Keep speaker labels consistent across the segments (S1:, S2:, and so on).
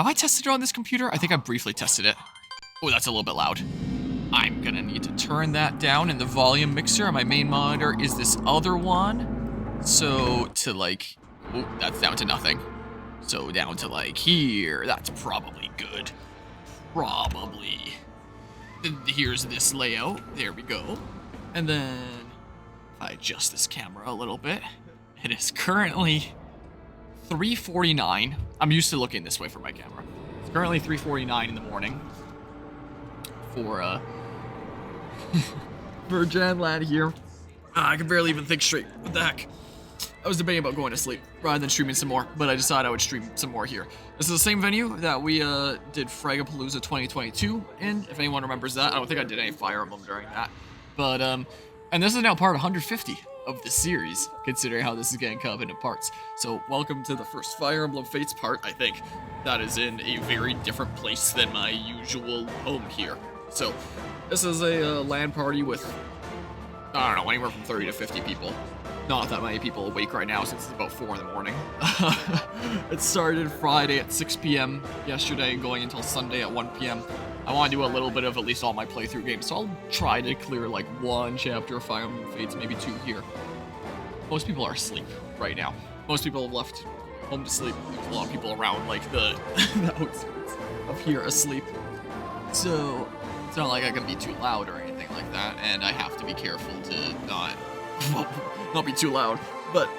S1: have I tested it on this computer? I think I briefly tested it. Oh, that's a little bit loud. I'm gonna need to turn that down in the volume mixer on my main monitor is this other one. So to like, oh, that's down to nothing. So down to like here, that's probably good. Probably. Here's this layout, there we go. And then, if I adjust this camera a little bit, it is currently 3:49. I'm used to looking this way for my camera. It's currently 3:49 in the morning for for JanLAN here. I can barely even think straight. What the heck? I was debating about going to sleep rather than streaming some more, but I decided I would stream some more here. This is the same venue that we did Fragapalooza 2022 in, if anyone remembers that. I don't think I did any Fire Emblem during that. But, and this is now part 150 of the series, considering how this is getting cut up into parts. So, welcome to the first Fire Emblem Fates part, I think. That is in a very different place than my usual home here. So, this is a LAN party with, I don't know, anywhere from 30 to 50 people. Not that many people awake right now since it's about 4 in the morning. It started Friday at 6 p.m. yesterday, going until Sunday at 1 p.m. I want to do a little bit of at least all my playthrough games, so I'll try to clear like 1 chapter of Fire Emblem Fates, maybe 2 here. Most people are asleep right now. Most people have left home to sleep. There's a lot of people around, like the outskirts of here asleep. So it's not like I can be too loud or anything like that, and I have to be careful to not be too loud, but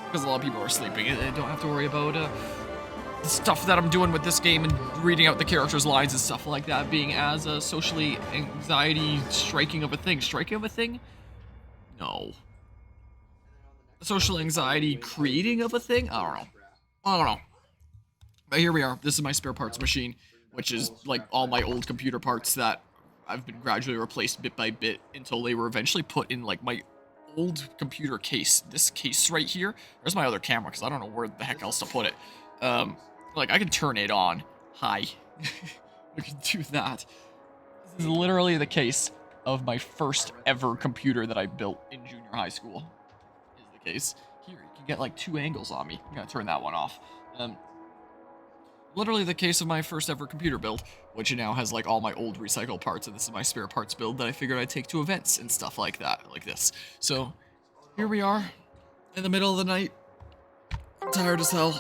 S1: because a lot of people are sleeping, I don't have to worry about the stuff that I'm doing with this game and reading out the characters' lines and stuff like that being as a socially anxiety striking of a thing. Striking of a thing? No. Social anxiety creating of a thing? I don't know. But here we are. This is my spare parts machine, which is like all my old computer parts that I've been gradually replaced bit by bit until they were eventually put in like my old computer case. This case right here. There's my other camera because I don't know where the heck else to put it. Like I can turn it on. Hi. We can do that. This is literally the case of my first ever computer that I built in junior high school. Is the case. Here, you can get like 2 angles on me. I'm gonna turn that one off. Literally the case of my first ever computer build, which now has like all my old recycled parts, and this is my spare parts build that I figured I'd take to events and stuff like that, like this. So, here we are, in the middle of the night. I'm tired as hell,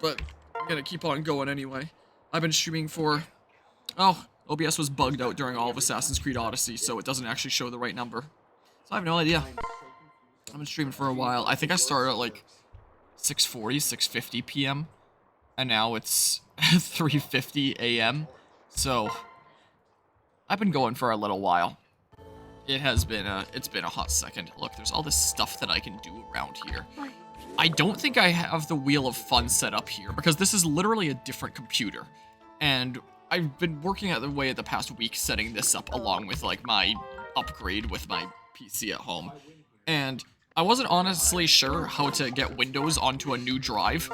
S1: but I'm gonna keep on going anyway. I've been streaming for, OBS was bugged out during all of Assassin's Creed Odyssey, so it doesn't actually show the right number. So I have no idea. I've been streaming for a while. I think I started at like 6:40, 6:50 p.m. and now it's 3:50 a.m. So I've been going for a little while. It's been a hot second. Look, there's all this stuff that I can do around here. I don't think I have the Wheel of Fun set up here because this is literally a different computer. And I've been working at the past week setting this up along with like my upgrade with my PC at home. And I wasn't honestly sure how to get Windows onto a new drive.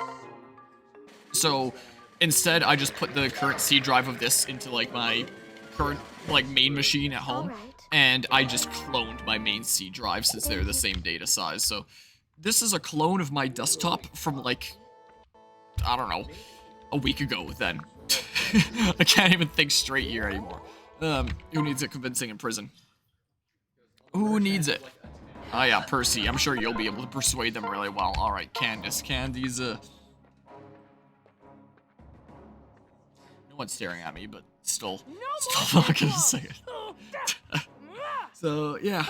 S1: So instead, I just put the current C drive of this into like my current like main machine at home, and I just cloned my main C drive since they're the same data size. So this is a clone of my desktop from like, I don't know, a week ago then. I can't even think straight here anymore. Who needs it convincing in prison? Who needs it? Oh yeah, Percy. I'm sure you'll be able to persuade them really well. Alright, Candace. Candy's No one's staring at me, but still not gonna say it. So, yeah.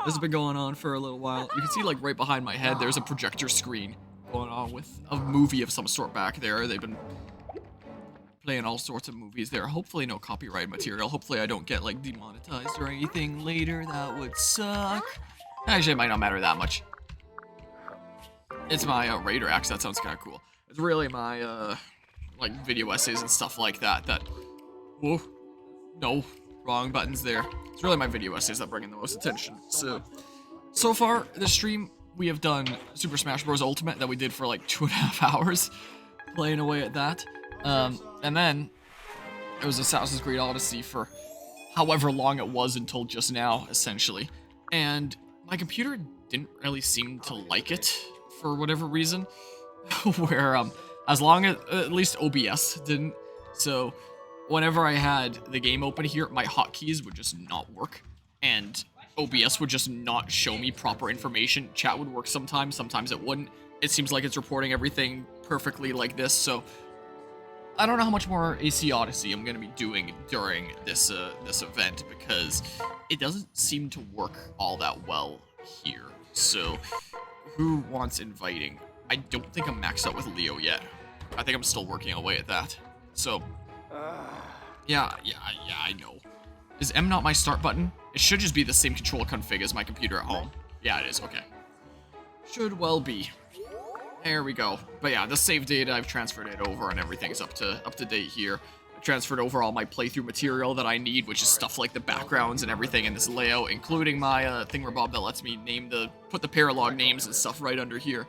S1: This has been going on for a little while. You can see, like, right behind my head, there's a projector screen going on with a movie of some sort back there. They've been playing all sorts of movies there. Hopefully no copyright material. Hopefully I don't get, like, demonetized or anything later. That would suck. Actually, it might not matter that much. It's my Raider axe. That sounds kind of cool. It's really my, like, video essays and stuff like that. Whoa. No. Wrong buttons there. It's really my video essays that bring in the most attention. So far, this stream, we have done Super Smash Bros. Ultimate that we did for, like, 2.5 hours. Playing away at that. And then, it was Assassin's Creed Odyssey for however long it was until just now, essentially. And my computer didn't really seem to like it, for whatever reason. Where, As long as, at least OBS didn't. So whenever I had the game open here, my hotkeys would just not work. And OBS would just not show me proper information. Chat would work sometimes it wouldn't. It seems like it's reporting everything perfectly like this, so I don't know how much more AC Odyssey I'm going to be doing during this this event, because it doesn't seem to work all that well here. So who wants inviting? I don't think I'm maxed out with Leo yet. I think I'm still working away at that. So, yeah, I know. Is M not my start button? It should just be the same control config as my computer at home. Yeah, it is, okay. Should well be. There we go. But yeah, the save data, I've transferred it over and everything's up to date here. I've transferred over all my playthrough material that I need, which is stuff like the backgrounds and everything in this layout, including my thingamabob that lets me put the paralogue names and stuff right under here.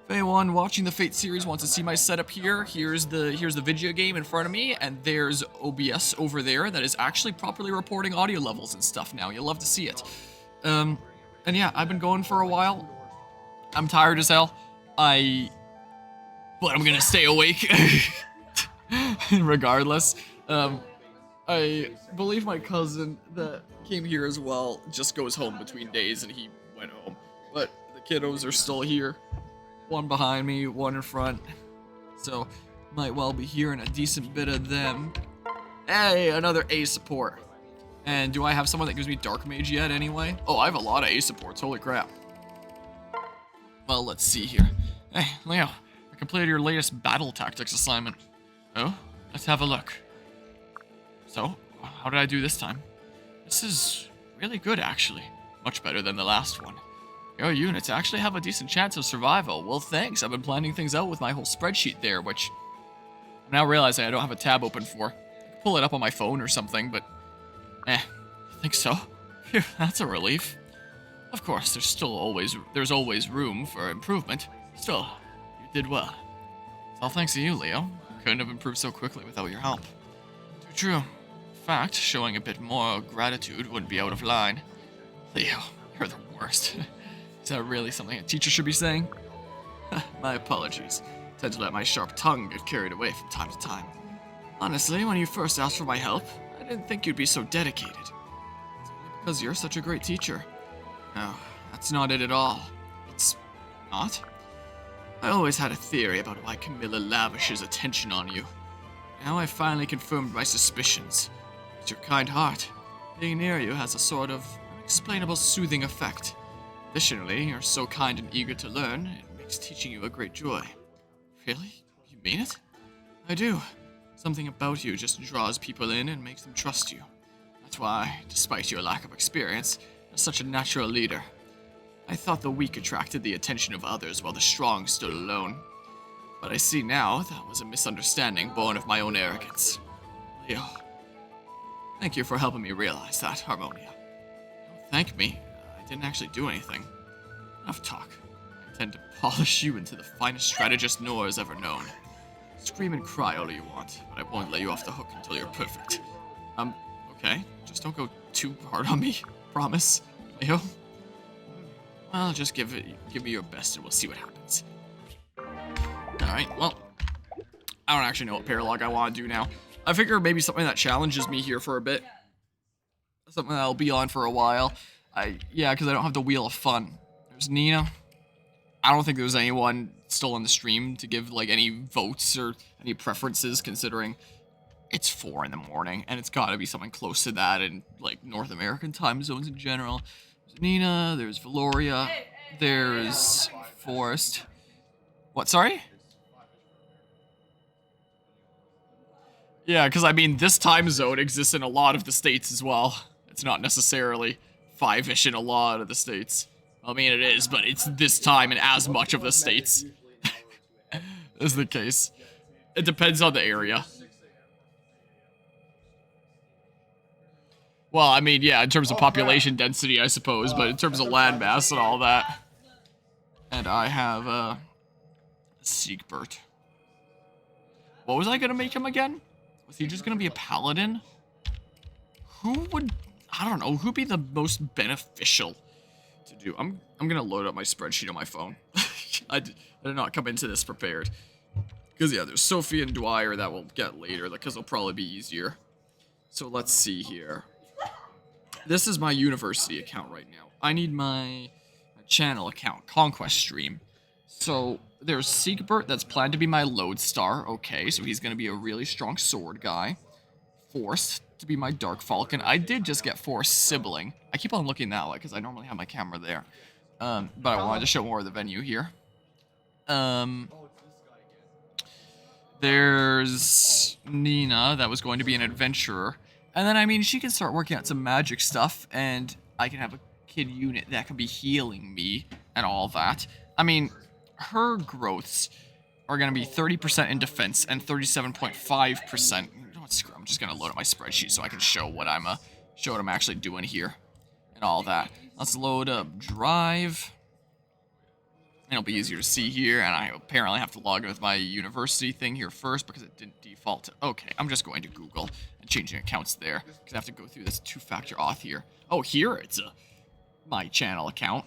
S1: If anyone watching the Fate series wants to see my setup here, here's the video game in front of me, and there's OBS over there that is actually properly reporting audio levels and stuff now. You'll love to see it. And yeah, I've been going for a while. I'm tired as hell. But I'm gonna stay awake regardless. I believe my cousin that came here as well just goes home between days, and he went home. But the kiddos are still here. One behind me, one in front. So, might well be hearing a decent bit of them. Hey, another A support. And do I have someone that gives me Dark Mage yet anyway? Oh, I have a lot of A supports, holy crap. Well, let's see here. Hey, Leo, I completed your latest battle tactics assignment. Oh, let's have a look. So, how did I do this time? This is really good, actually. Much better than the last one. Your units actually have a decent chance of survival. Well, thanks. I've been planning things out with my whole spreadsheet there, which I'm now realizing I don't have a tab open for. I can pull it up on my phone or something, but I think so. Phew, that's a relief. Of course, there's always room for improvement. Still, you did well. It's all thanks to you, Leo. I couldn't have improved so quickly without your help. Too true. In fact, showing a bit more gratitude wouldn't be out of line. Leo, you're the worst. Is that really something a teacher should be saying? My apologies. I tend to let my sharp tongue get carried away from time to time. Honestly, when you first asked for my help, I didn't think you'd be so dedicated. It's only because you're such a great teacher. No, that's not it at all. It's not? I always had a theory about why Camilla lavishes attention on you. Now I finally confirmed my suspicions. It's your kind heart. Being near you has a sort of unexplainable soothing effect. Additionally, you're so kind and eager to learn, it makes teaching you a great joy. Really? You mean it? I do. Something about you just draws people in and makes them trust you. That's why, despite your lack of experience, you're such a natural leader. I thought the weak attracted the attention of others while the strong stood alone. But I see now that was a misunderstanding born of my own arrogance. Leo, thank you for helping me realize that, Harmonia. Don't thank me. I didn't actually do anything. Enough talk. I intend to polish you into the finest strategist Nora's ever known. Scream and cry all you want, but I won't let you off the hook until you're perfect. Okay. Just don't go too hard on me. Promise, Leo? Well, just give me your best and we'll see what happens. Alright, well, I don't actually know what paralogue I want to do now. I figure maybe something that challenges me here for a bit. Something that I'll be on for a while. Yeah, because I don't have the Wheel of Fun. There's Nina. I don't think there's anyone still on the stream to give, like, any votes or any preferences, considering it's 4 in the morning, and it's gotta be something close to that in, like, North American time zones in general. There's Nina, there's Valoria, there's Forrest. What, sorry? Yeah, because, I mean, this time zone exists in a lot of the states as well. It's not necessarily 5-ish in a lot of the states. I mean, it is, but it's this time in as much of the states is the case. It depends on the area. Well, I mean, yeah, in terms of population density, I suppose, but in terms of landmass and all that. And I have, Siegbert. What was I gonna make him again? Was he just gonna be a paladin? Who would, I don't know, who'd be the most beneficial to do? I'm gonna load up my spreadsheet on my phone. I did not come into this prepared. Because, yeah, there's Sophie and Dwyer that we'll get later, because they'll probably be easier. So let's see here. This is my university account right now. I need my channel account, Conquest stream. So there's Siegbert that's planned to be my lodestar. Okay, so he's going to be a really strong sword guy. Forced to be my Dark Falcon. I did just get Forced Sibling. I keep on looking that way because I normally have my camera there. But I wanted to show more of the venue here. There's Nina that was going to be an adventurer. And then, I mean, she can start working out some magic stuff, and I can have a kid unit that can be healing me and all that. I mean, her growths are going to be 30% in defense and 37.5%. Screw, I'm just going to load up my spreadsheet so I can show what I'm actually doing here and all that. Let's load up Drive. It'll be easier to see here, and I apparently have to log in with my university thing here first because it didn't default to... Okay, I'm just going to Google and changing accounts there because I have to go through this two-factor auth here. Oh, here it's my channel account.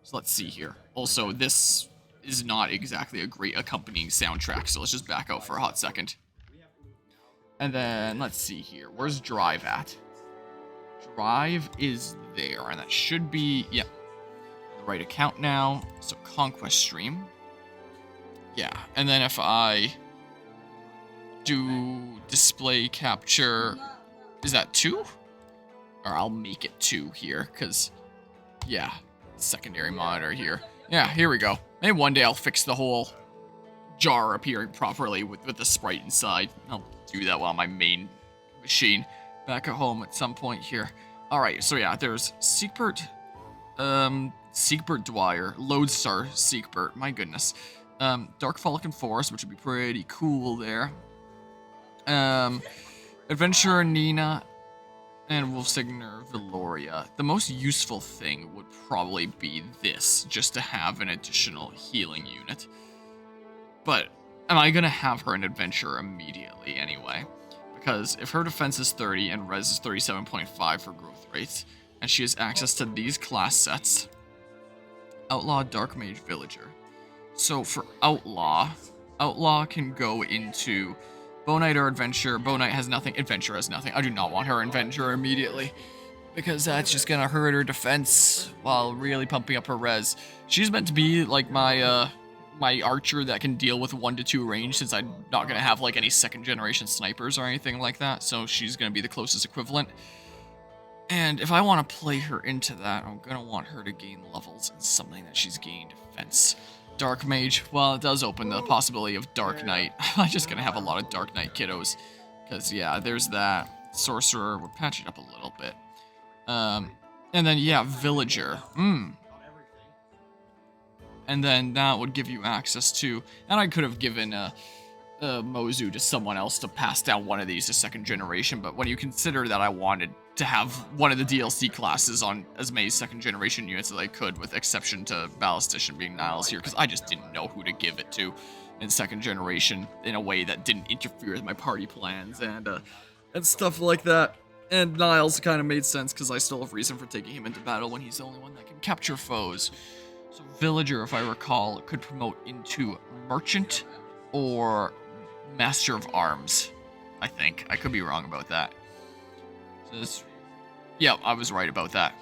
S1: So let's see here. Also, this is not exactly a great accompanying soundtrack, so let's just back out for a hot second. And then, let's see here. Where's Drive at? Drive is there, and that should be... Yep. The right account now. So, Conquest stream. Yeah. And then if I do display capture... Is that 2? Or I'll make it 2 here, because... Yeah. Secondary monitor here. Yeah, here we go. Maybe one day I'll fix the whole jar appearing properly with the sprite inside. I'll do that while my main machine back at home at some point here. Alright, so yeah, there's Siegbert, Siegbert Dwyer, Lodestar Siegbert, my goodness. Dark Falcon Forest, which would be pretty cool there. Adventurer Nina, and Wolfsigner Veloria. The most useful thing would probably be this, just to have an additional healing unit. But am I going to have her an adventurer immediately anyway? Because if her defense is 30 and res is 37.5 for growth rates, and she has access to these class sets, Outlaw, Dark Mage, Villager. So for Outlaw, Outlaw can go into Bow Knight or Adventure. Bow Knight has nothing, Adventure has nothing. I do not want her Adventure immediately, because that's just going to hurt her defense while really pumping up her res. She's meant to be like my archer that can deal with 1 to 2 range, since I'm not going to have like any second generation snipers or anything like that, so she's going to be the closest equivalent. And if I want to play her into that, I'm going to want her to gain levels in something that she's gained defense. Dark Mage, well, it does open the possibility of Dark Knight. I'm just going to have a lot of Dark Knight kiddos, because yeah, there's that. Sorcerer, we'll patch it up a little bit. And then yeah, Villager. And then that would give you access to, and I could have given Mozu to someone else to pass down one of these to second generation, but when you consider that I wanted to have one of the DLC classes on as many second generation units as I could, with exception to Ballistician being Niles here, because I just didn't know who to give it to in second generation in a way that didn't interfere with my party plans and stuff like that. And Niles kind of made sense because I still have reason for taking him into battle when he's the only one that can capture foes. So Villager, if I recall, could promote into Merchant or Master of Arms, I think. I could be wrong about that. So this, yeah, I was right about that.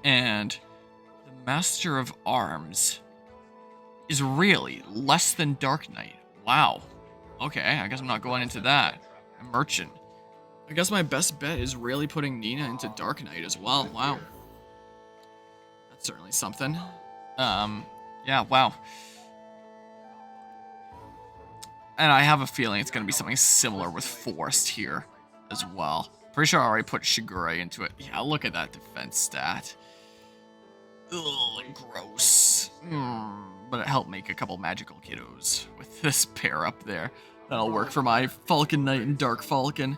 S1: And the Master of Arms is really less than Dark Knight. Wow. Okay, I guess I'm not going into that. A Merchant. I guess my best bet is really putting Nina into Dark Knight as well. Wow. That's certainly something. Yeah, wow. And I have a feeling it's going to be something similar with Forest here as well. Pretty sure I already put Shigure into it. Yeah, look at that defense stat. Ugh, gross. But it helped make a couple magical kiddos with this pair up there. That'll work for my Falcon Knight and Dark Falcon.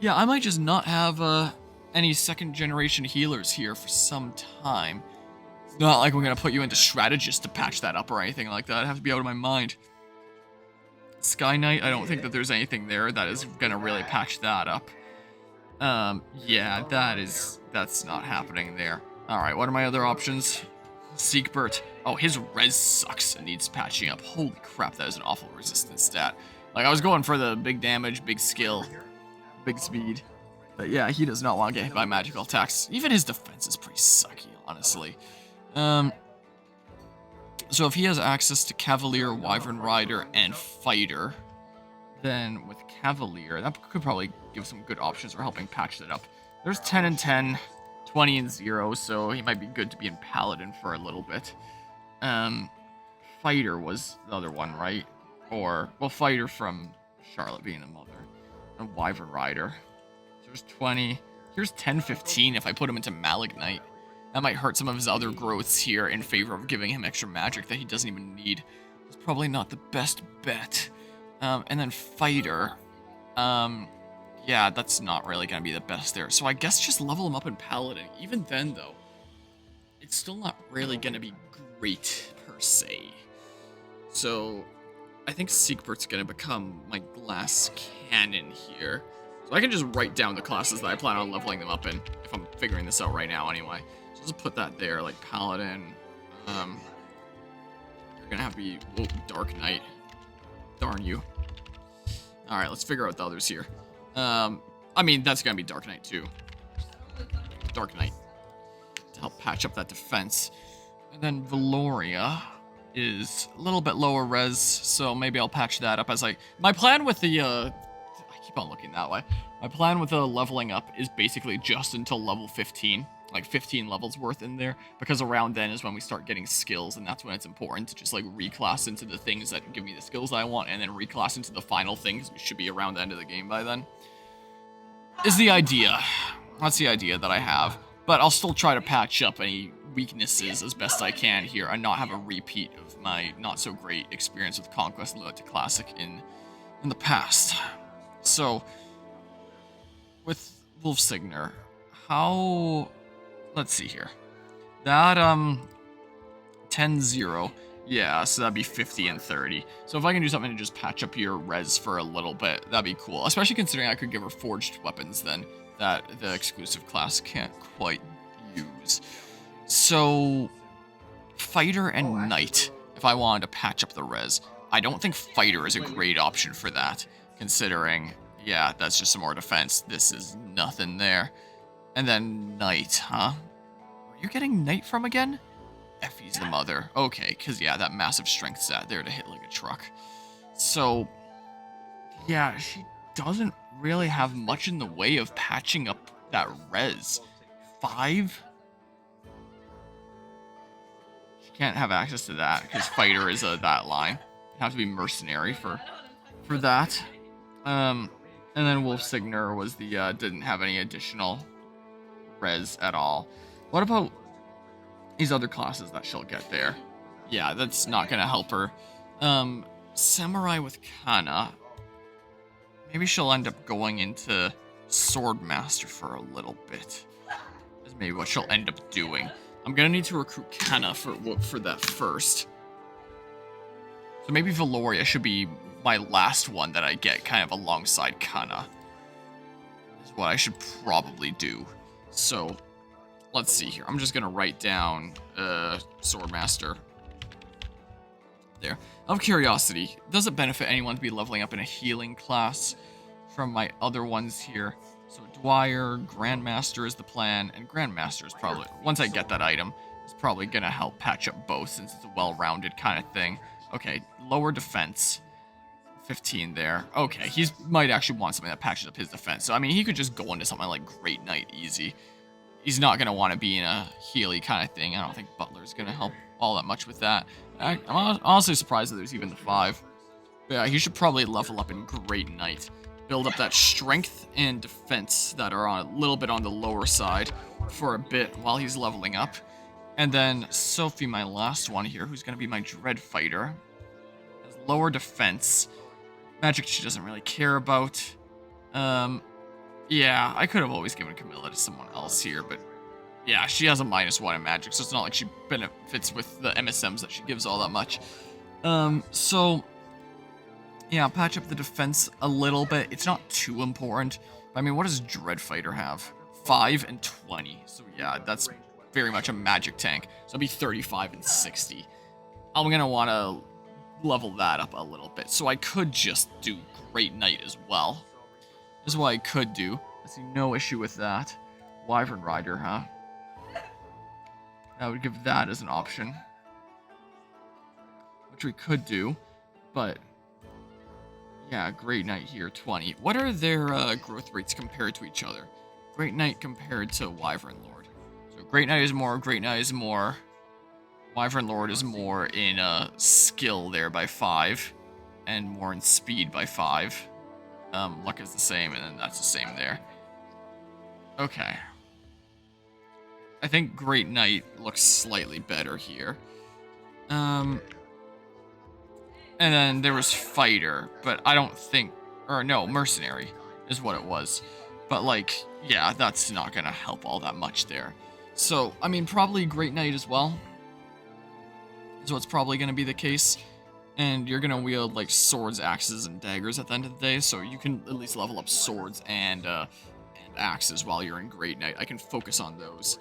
S1: Yeah, I might just not have any second generation healers here for some time. It's not like I'm going to put you into Strategist to patch that up or anything like that. I'd have to be out of my mind. Sky Knight, I don't think that there's anything there that is going to really patch that up. Yeah, that's not happening there. Alright, what are my other options? Siegbert. Oh, his res sucks and needs patching up. Holy crap, that is an awful resistance stat. Like, I was going for the big damage, big skill, big speed. But yeah, he does not want to get hit by magical attacks. Even his defense is pretty sucky, honestly. So if he has access to Cavalier, Wyvern Rider, and Fighter, then with Cavalier, that could probably give some good options for helping patch that up. There's 10 and 10, 20 and 0, so he might be good to be in Paladin for a little bit. Fighter was the other one, right? Or, well, Fighter from Charlotte being the mother. And Wyvern Rider. There's 20. Here's 10, 15 if I put him into Malignite. That might hurt some of his other growths here in favor of giving him extra magic that he doesn't even need. It's probably not the best bet. And then Fighter. Yeah, that's not really going to be the best there. So I guess just level him up in Paladin. Even then, though, it's still not really going to be great, per se. So I think Siegbert's going to become my glass cannon here. So I can just write down the classes that I plan on leveling them up in, if I'm figuring this out right now anyway. So just put that there, like Paladin. You're going to have to be Dark Knight. Darn you. Alright, let's figure out the others here. I mean, that's going to be Dark Knight too. Dark Knight. To help patch up that defense. And then Valoria is a little bit lower res, so maybe I'll patch that up as my plan with the, I keep on looking that way. My plan with the leveling up is basically just until level 15. Like 15 levels worth in there, because around then is when we start getting skills, and that's when it's important to just like reclass into the things that give me the skills I want, and then reclass into the final things, which should be around the end of the game by then. Is the idea. That's the idea that I have. But I'll still try to patch up any weaknesses as best I can here, and not have a repeat of my not so great experience with Conquest Lunatic Classic in the past. So, with Wolfsigner, how... Let's see here. That, 10-0. Yeah, so that'd be 50 and 30. So if I can do something to just patch up your res for a little bit, that'd be cool. Especially considering I could give her forged weapons then, that the exclusive class can't quite use. So, Fighter and Knight, if I wanted to patch up the res. I don't think Fighter is a great option for that, considering, yeah, that's just some more defense. This is nothing there. And then Knight, huh? Where are you getting Knight from again? Effie's the mother. Okay, because, yeah, that massive strength stat there to hit like a truck. So, yeah, she doesn't really have much in the way of patching up that res. 5? She can't have access to that, because Fighter is that line. You have to be Mercenary for that. And then Wolfsigner was the, didn't have any additional res at all. What about these other classes that she'll get there? Yeah, that's not gonna help her. Samurai with Kana. Maybe she'll end up going into Swordmaster for a little bit. Is maybe what she'll end up doing. I'm gonna need to recruit Kana for that first. So maybe Valoria should be my last one that I get kind of alongside Kana. Is what I should probably do. So, let's see here. I'm just going to write down Swordmaster. There. Out of curiosity, does it benefit anyone to be leveling up in a healing class from my other ones here? So, Dwyer, Grandmaster is the plan, and Grandmaster is probably, once I get that item, is probably going to help patch up both since it's a well-rounded kind of thing. Okay, lower defense. 15 there. Okay, he might actually want something that patches up his defense. So, I mean, he could just go into something like Great Knight easy. He's not going to want to be in a Healy kind of thing. I don't think Butler's going to help all that much with that. I'm honestly surprised that there's even the 5. But yeah, he should probably level up in Great Knight. Build up that strength and defense that are a little bit on the lower side for a bit while he's leveling up. And then Sophie, my last one here, who's going to be my Dread Fighter. Has lower defense. Magic she doesn't really care about. Yeah, I could have always given Camilla to someone else here, but yeah, she has a -1 in magic, so it's not like she benefits with the MSMs that she gives all that much. So, yeah, patch up the defense a little bit. It's not too important. But, I mean, what does Dread Fighter have? 5 and 20. So, yeah, that's very much a magic tank. So, it'll be 35 and 60. I'm gonna want to level that up a little bit. So I could just do Great Knight as well. This is what I could do. I see no issue with that. Wyvern Rider, huh? I would give that as an option. Which we could do, but yeah, Great Knight here, 20. What are their growth rates compared to each other? Great Knight compared to Wyvern Lord. So Great Knight is more, Great Knight is more. Wyvern Lord is more in skill there by 5, and more in speed by 5. Luck is the same, and then that's the same there. Okay. I think Great Knight looks slightly better here. And then there was Fighter, but I don't think... Or no, Mercenary is what it was. But like, yeah, that's not gonna help all that much there. So, I mean, probably Great Knight as well. Is what's probably gonna be the case. And you're gonna wield like swords, axes, and daggers at the end of the day, so you can at least level up swords and axes while you're in Great Knight. I can focus on those.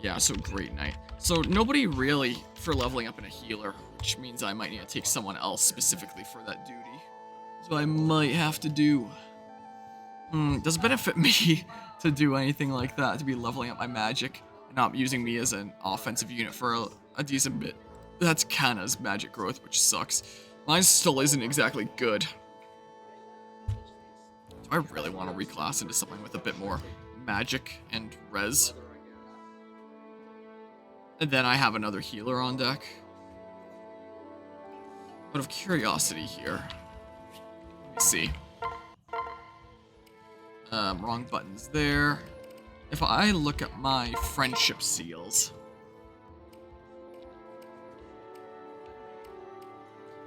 S1: Yeah, so Great Knight. So nobody really for leveling up in a healer, which means I might need to take someone else specifically for that duty. So I might have to do... does it benefit me to do anything like that, to be leveling up my magic, and not using me as an offensive unit for a decent bit? That's Kanna's magic growth, which sucks. Mine still isn't exactly good. Do I really want to reclass into something with a bit more magic and res? And then I have another healer on deck. Out of curiosity here. Let me see. Wrong buttons there. If I look at my friendship seals...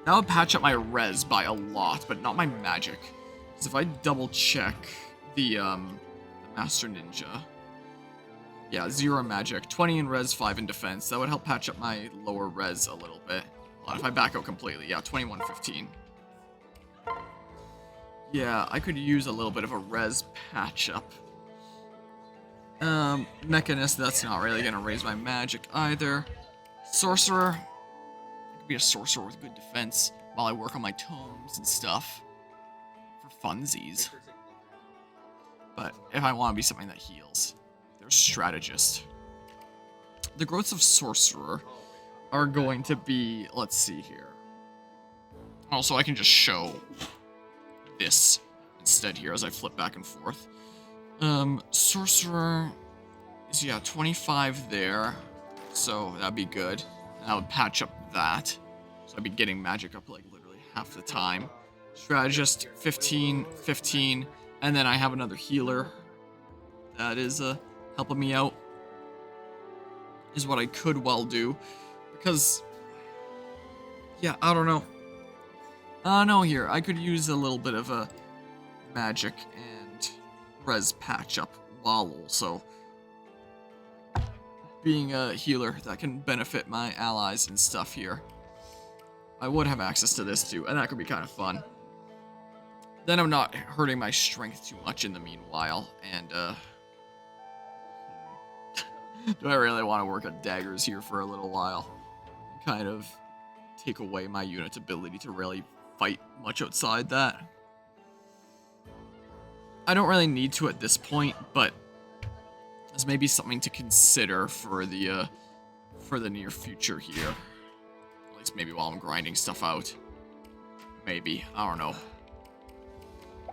S1: That would patch up my res by a lot, but not my magic. Because if I double check the Master Ninja... Yeah, 0 magic, 20 in res, 5 in defense. That would help patch up my lower res a little bit. Well, if I back out completely, yeah, 21-15. Yeah, I could use a little bit of a res patch up. Mechanist, that's not really going to raise my magic either. Sorcerer. I could be a sorcerer with good defense while I work on my tomes and stuff. For funsies. But if I want to be something that heals... Strategist. The growths of Sorcerer are going to be, let's see here. Also, I can just show this instead here as I flip back and forth. Sorcerer is, yeah, 25 there, so that'd be good. And I would patch up that, so I'd be getting magic up like literally half the time. Strategist, 15, 15, and then I have another healer. That is helping me out, is what I could well do, because, yeah, I don't know. No, here, I could use a little bit of a magic and res patch up while also being a healer that can benefit my allies and stuff here. I would have access to this too, and that could be kind of fun. Then I'm not hurting my strength too much in the meanwhile, and, do I really want to work on daggers here for a little while? Kind of take away my unit's ability to really fight much outside that. I don't really need to at this point, but there's maybe something to consider for the near future here. At least maybe while I'm grinding stuff out. Maybe. I don't know.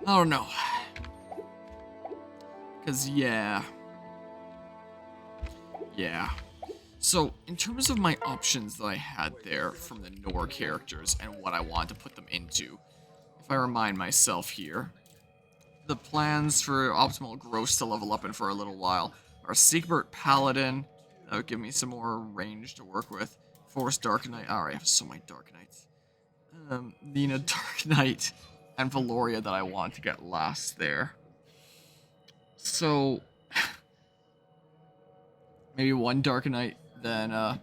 S1: I don't know. Because, yeah. Yeah. So, in terms of my options that I had there from the Nor characters and what I want to put them into, if I remind myself here, the plans for optimal growth to level up in for a little while are Siegbert Paladin, that would give me some more range to work with, Forest Dark Knight, alright, I have so many Dark Knights, Nina Dark Knight, and Valoria that I want to get last there. So... maybe one Dark Knight, then a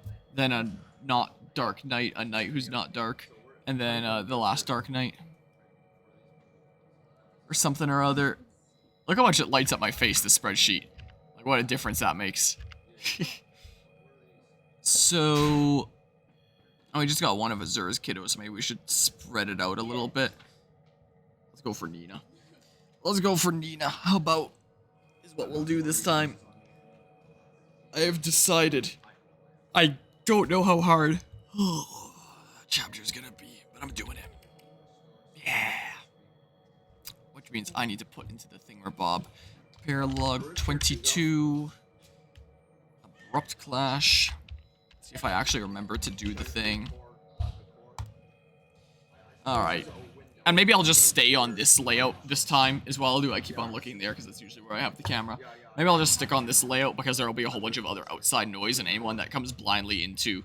S1: not Dark Knight, a Knight who's not dark, and then the last Dark Knight. Or something or other. Look how much it lights up my face, this spreadsheet. Like, what a difference that makes. So, Oh, we just got one of Azur's kiddos. Maybe we should spread it out a little bit. Let's go for Nina. Let's go for Nina. How about is what we'll do this time. I have decided. I don't know how hard chapter's gonna be, but I'm doing it. Yeah. Which means I need to put into the thingamabob. Paralogue 22. Abrupt Clash. See if I actually remember to do the thing. Alright. And maybe I'll just stay on this layout this time as well. Do I keep on looking there because that's usually where I have the camera. Maybe I'll just stick on this layout because there will be a whole bunch of other outside noise, and anyone that comes blindly into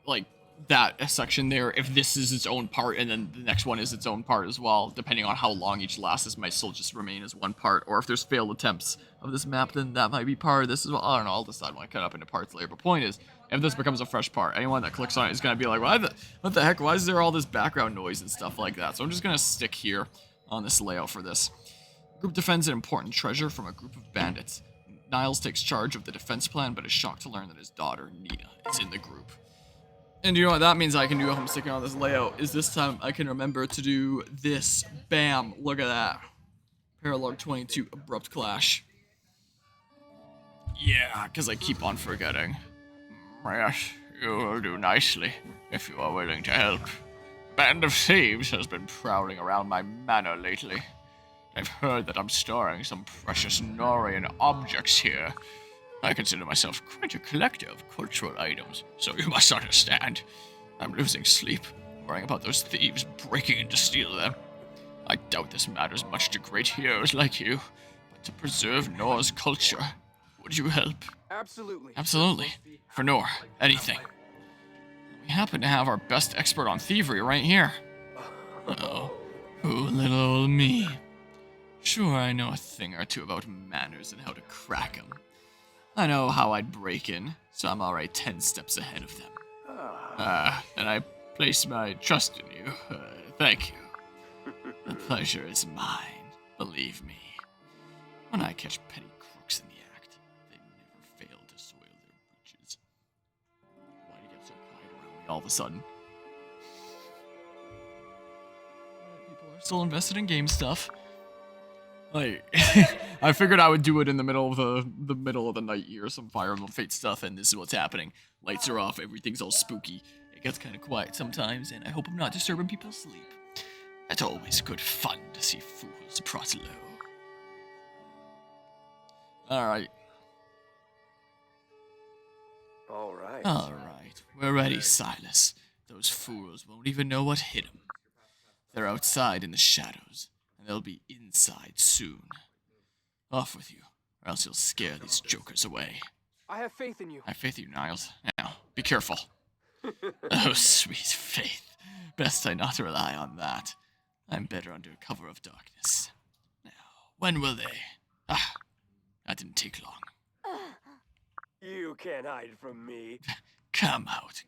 S1: like that section there, if this is its own part and then the next one is its own part as well, depending on how long each lasts, this might still just remain as one part. Or if there's failed attempts of this map, then that might be part of this as well. I don't know, I'll decide when I cut up into parts later. But point is, if this becomes a fresh part, anyone that clicks on it is going to be like, what the heck, why is there all this background noise and stuff like that? So I'm just going to stick here on this layout for this. The group defends an important treasure from a group of bandits. Niles takes charge of the defense plan, but is shocked to learn that his daughter, Nina, is in the group. And you know what that means I can do if I'm sticking on this layout, is this time I can remember to do this. Bam, look at that. Paralogue 22, Abrupt Clash. Yeah, because I keep on forgetting. Yes, you will do nicely, if you are willing to help. A band of thieves has been prowling around my manor lately. I've heard that I'm storing some precious Norian objects here. I consider myself quite a collector of cultural items, so you must understand. I'm losing sleep, worrying about those thieves breaking in to steal them. I doubt this matters much to great heroes like you, but to preserve Nor's culture, would you help? Absolutely. Absolutely. For Nor, anything. We happen to have our best expert on thievery right here. Uh-oh. Ooh, little old me. Sure, I know a thing or two about manners and how to crack 'em. I know how I'd break in, so I'm already 10 steps ahead of them. And I place my trust in you. Thank you. The pleasure is mine, believe me. When I catch petty crooks in the act, they never fail to soil their breeches. Why do you get so quiet around me all of a sudden? People are still invested in game stuff. Like, I figured I would do it in the middle of the night here, some Fire Emblem Fate stuff, and this is what's happening. Lights are off, everything's all spooky. It gets kind of quiet sometimes, and I hope I'm not disturbing people's sleep. It's always good fun to see fools prot low. Alright. Alright, we're ready, Silas. Those fools won't even know what hit them. They're outside in the shadows. They'll be inside soon. Off with you, or else you'll scare these jokers away. I have faith in you. I have faith in you, Niles. Now, be careful. Oh, sweet faith. Best I not rely on that. I'm better under cover of darkness. Now, when will they? That didn't take long. You can't hide from me. Come out,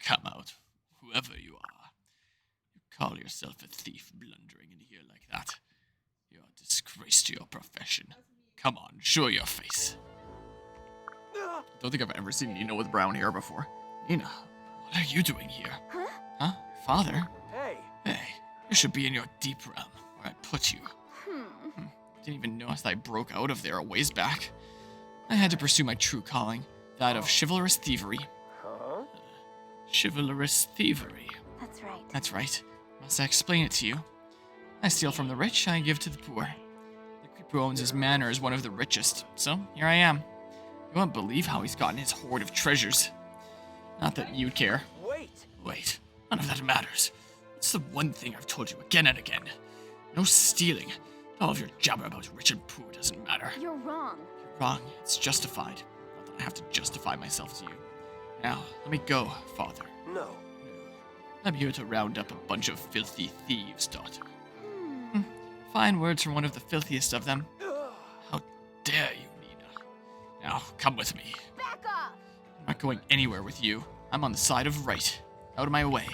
S1: whoever you are. You call yourself a thief blundering in here like that. You're a disgrace to your profession. Come on, show your face. Don't think I've ever seen Nina with brown hair before. Nina, what are you doing here? Huh? Father? Hey, you should be in your deep realm, where I put you. Didn't even notice I broke out of there a ways back. I had to pursue my true calling, that of chivalrous thievery. Chivalrous thievery. That's right. Must I explain it to you? I steal from the rich, I give to the poor. The creep who owns his manor is one of the richest, so here I am. You won't believe how he's gotten his hoard of treasures. Not that you'd care. Wait, none of that matters. It's the one thing I've told you again and again. No stealing. All of your jabber about rich and poor doesn't matter. You're wrong. You're wrong. It's justified. Not that I have to justify myself to you. Now, let me go, Father. No. I'm here to round up a bunch of filthy thieves, daughter. Fine words from one of the filthiest of them. How dare you, Nina? Now, come with me. Back off! I'm not going anywhere with you. I'm on the side of right. Out of my way.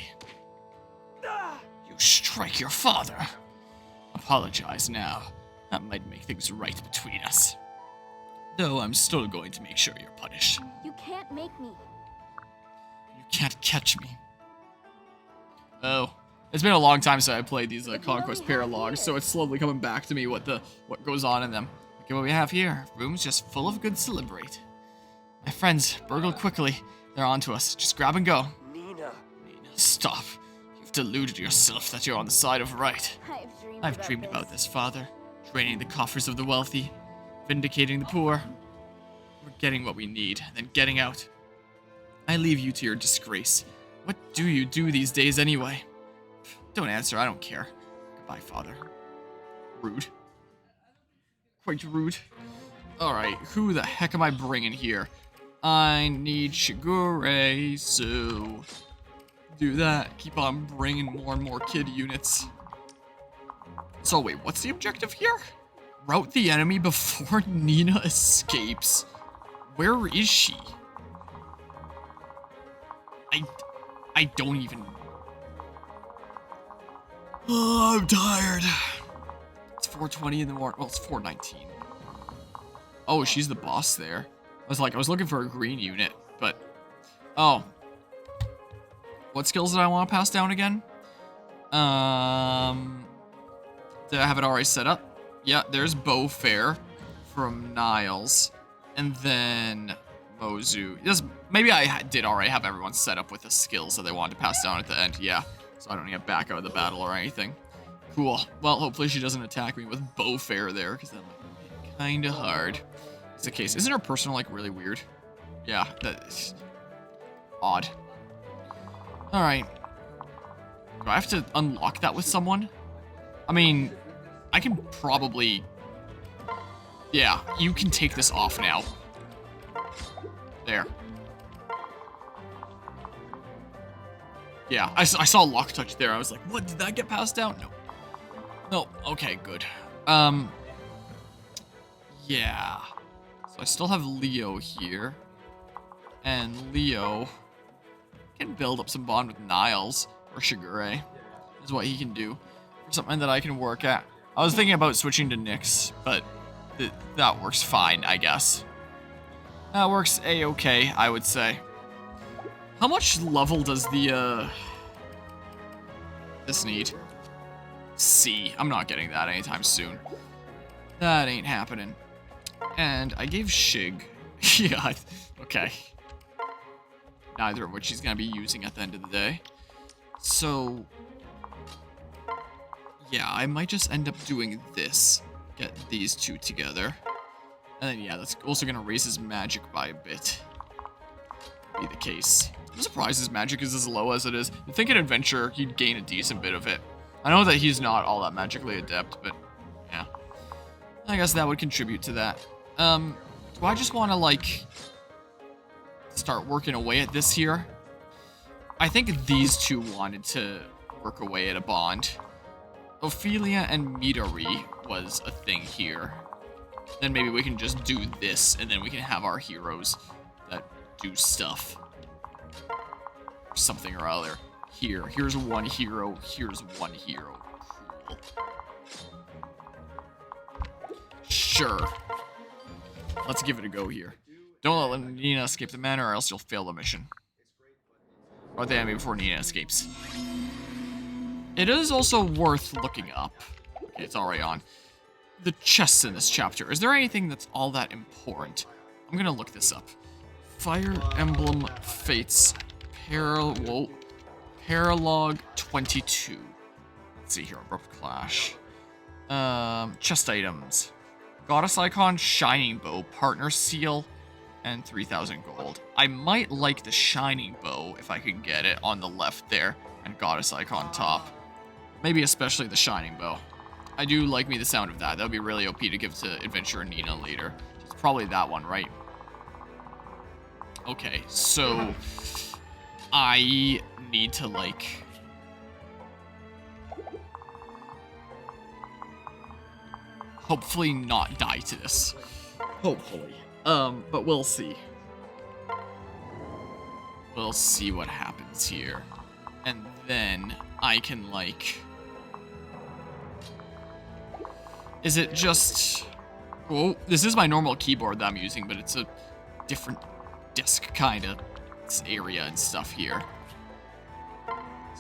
S1: You strike your father. Apologize now. That might make things right between us. Though I'm still going to make sure you're punished. You can't make me. You can't catch me. Oh. It's been a long time since I played these Conquest paralogs, so it's slowly coming back to me what goes on in them. Look at what we have here. Rooms just full of goods to liberate. My friends, burgle quickly. They're on to us. Just grab and go.
S2: Nina,
S1: Stop. You've deluded yourself that you're on the side of right. I've dreamed about this, Father. Draining the coffers of the wealthy. Vindicating the poor. We're getting what we need, then getting out. I leave you to your disgrace. What do you do these days anyway? Don't answer, I don't care. Goodbye, Father. Rude. Quite rude. Alright, who the heck am I bringing here? I need Shigure, so... do that. Keep on bringing more and more kid units. So wait, what's the objective here? Rout the enemy before Nina escapes. Where is she? I don't even... Oh, I'm tired. It's 4:20 in the morning. Well, it's 4:19. Oh, she's the boss there. I was looking for a green unit, but... Oh. What skills did I want to pass down again? Did I have it already set up? Yeah, there's Bowfair from Niles. And then Mozu. Maybe I did already have everyone set up with the skills that they wanted to pass down at the end. Yeah. So I don't get back out of the battle or anything. Cool. Well, hopefully she doesn't attack me with Bowfair there, because that might be kind of hard. It's the case. Isn't her personal, really weird? Yeah, that's odd. Alright. Do I have to unlock that with someone? I mean, I can probably... Yeah, you can take this off now. There. Yeah, I saw a lock touch there. I was like, what? Did that get passed down? No. No. Okay, good. Yeah. So I still have Leo here. And Leo can build up some bond with Niles or Shigure. Is what he can do. For something that I can work at. I was thinking about switching to Nyx, but that works fine, I guess. That works a-okay, I would say. How much level does this need? C. I'm not getting that anytime soon. That ain't happening. And I gave Shig. Yeah, okay. Neither of which he's gonna be using at the end of the day. So... yeah, I might just end up doing this. Get these two together. And then, yeah, that's also gonna raise his magic by a bit. Be the case. I'm surprised his magic is as low as it is. I think in Adventure, he'd gain a decent bit of it. I know that he's not all that magically adept, but yeah. I guess that would contribute to that. Do I just want to, start working away at this here? I think these two wanted to work away at a bond. Ophelia and Midori was a thing here. Then maybe we can just do this, and then we can have our heroes that do stuff. Or something or other. Here's one hero, here's one hero. Cool. Sure. Let's give it a go here. Don't let Nina escape the manor or else you'll fail the mission. Or the enemy before Nina escapes. It is also worth looking up. Okay, it's already on. The chests in this chapter. Is there anything that's all that important? I'm gonna look this up. Fire Emblem Fates Paralogue 22. Let's see here. Abrupt Clash. Chest items. Goddess Icon, Shining Bow, Partner Seal, and 3,000 gold. I might like the Shining Bow if I can get it on the left there, and Goddess Icon top. Maybe especially the Shining Bow. I do like me the sound of that. That would be really OP to give to Adventure and Nina later. It's probably that one, right? Okay, so I need to hopefully not die to this. Hopefully. But we'll see. We'll see what happens here. And then I can is it just... Oh, this is my normal keyboard that I'm using, but it's a different disc kind of area and stuff here.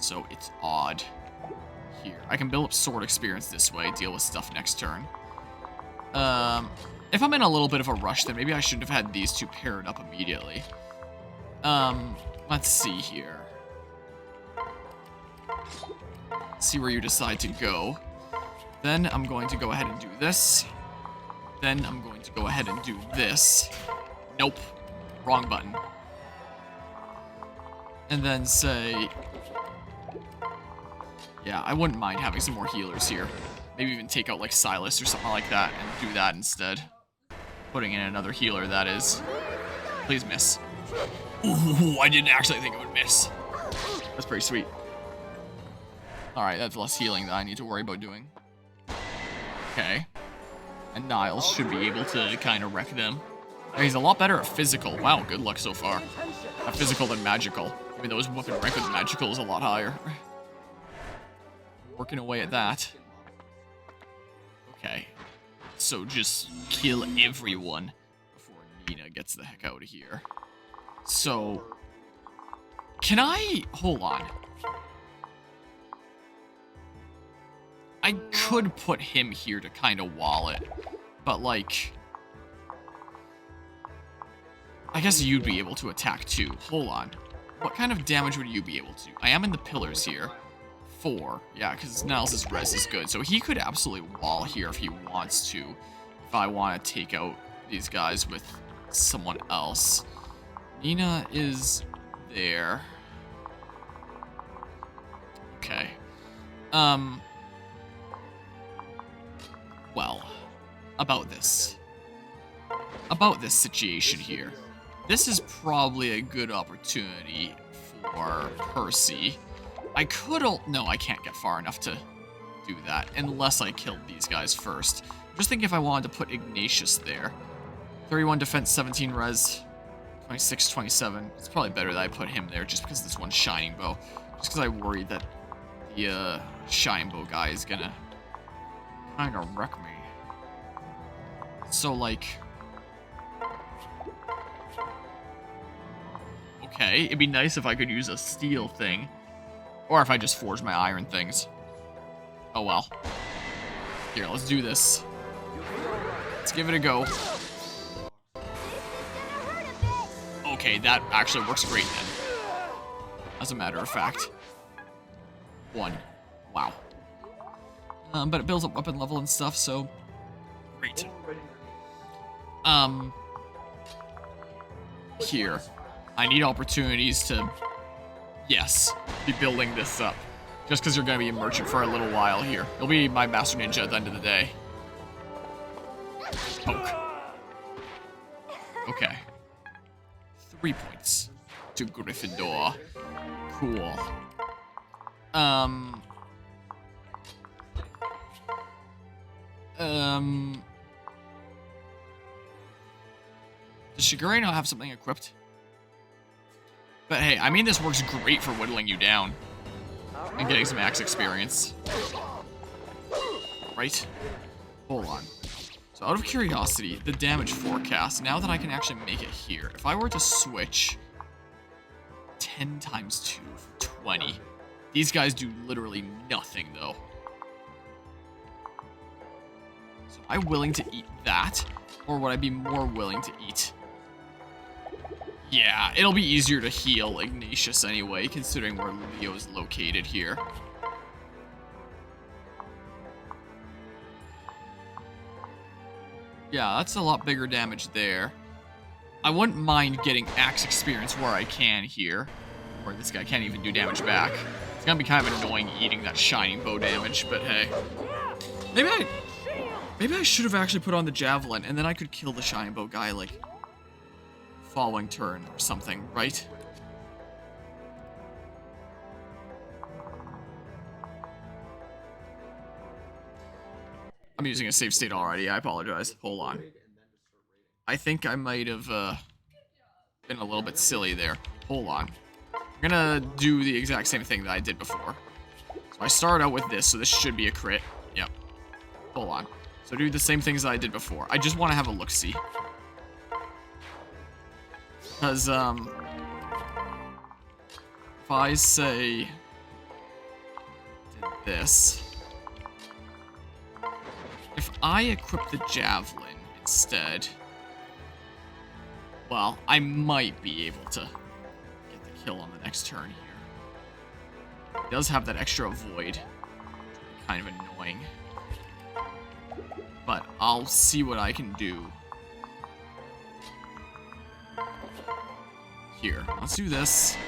S1: So it's odd here. I can build up sword experience this way, deal with stuff next turn. If I'm in a little bit of a rush, then maybe I shouldn't have had these two paired up immediately. Let's see here. See where you decide to go. Then I'm going to go ahead and do this. Then I'm going to go ahead and do this. Nope. Wrong button. And then say... Yeah, I wouldn't mind having some more healers here. Maybe even take out, like, Silas or something like that and do that instead. Putting in another healer, that is. Please miss. Ooh, I didn't actually think it would miss. That's pretty sweet. Alright, that's less healing that I need to worry about doing. Okay. And Niles should be able to kind of wreck them. He's a lot better at physical. Wow, good luck so far. At physical than magical. Even though his weapon rank with magical is a lot higher. Working away at that. Okay. So just kill everyone before Nina gets the heck out of here. So... Can I... Hold on. I could put him here to kind of wall it. But, like... I guess you'd be able to attack too. Hold on. What kind of damage would you be able to? I am in the pillars here. 4. Yeah, because Niles' res is good. So he could absolutely wall here if he wants to. If I want to take out these guys with someone else. Nina is there. Okay. Well, about this situation here. This is probably a good opportunity for Percy. I could... No, I can't get far enough to do that, unless I killed these guys first. I'm just thinking if I wanted to put Ignatius there. 31 defense, 17 res, 26, 27. It's probably better that I put him there, just because this one's Shining Bow. Just because I worry that the Shining Bow guy is gonna kind of wreck me. So, like... Okay, it'd be nice if I could use a steel thing. Or if I just forge my iron things. Oh well. Here, let's do this. Let's give it a go. Okay, that actually works great then. As a matter of fact. 1. Wow. But it builds up weapon level and stuff, so... Great. Here. I need opportunities to, yes, be building this up. Just because you're going to be a merchant for a little while here. You'll be my Master Ninja at the end of the day. Poke. Okay. 3 points to Gryffindor. Cool. Does Shigure not have something equipped? But hey, I mean, this works great for whittling you down. And getting some axe experience. Right? Hold on. So out of curiosity, the damage forecast, now that I can actually make it here, if I were to switch 10 times 2 for 20, these guys do literally nothing though. So am I willing to eat that? Or would I be more willing to eat... Yeah, it'll be easier to heal Ignatius anyway, considering where Leo's located here. Yeah, that's a lot bigger damage there. I wouldn't mind getting axe experience where I can here. Where this guy can't even do damage back. It's gonna be kind of annoying eating that Shining Bow damage, but hey. Maybe I should have actually put on the Javelin, and then I could kill the Shining Bow guy, like... following turn or something, right? I'm using a save state already, I apologize. Hold on. I think I might have been a little bit silly there. Hold on. I'm gonna do the exact same thing that I did before. So I started out with this, so this should be a crit. Yep. Hold on. So do the same things that I did before. I just want to have a look-see. Because, if I say this. If I equip the javelin instead, well, I might be able to get the kill on the next turn here. It does have that extra avoid. Kind of annoying. But I'll see what I can do. Here, let's do this. Here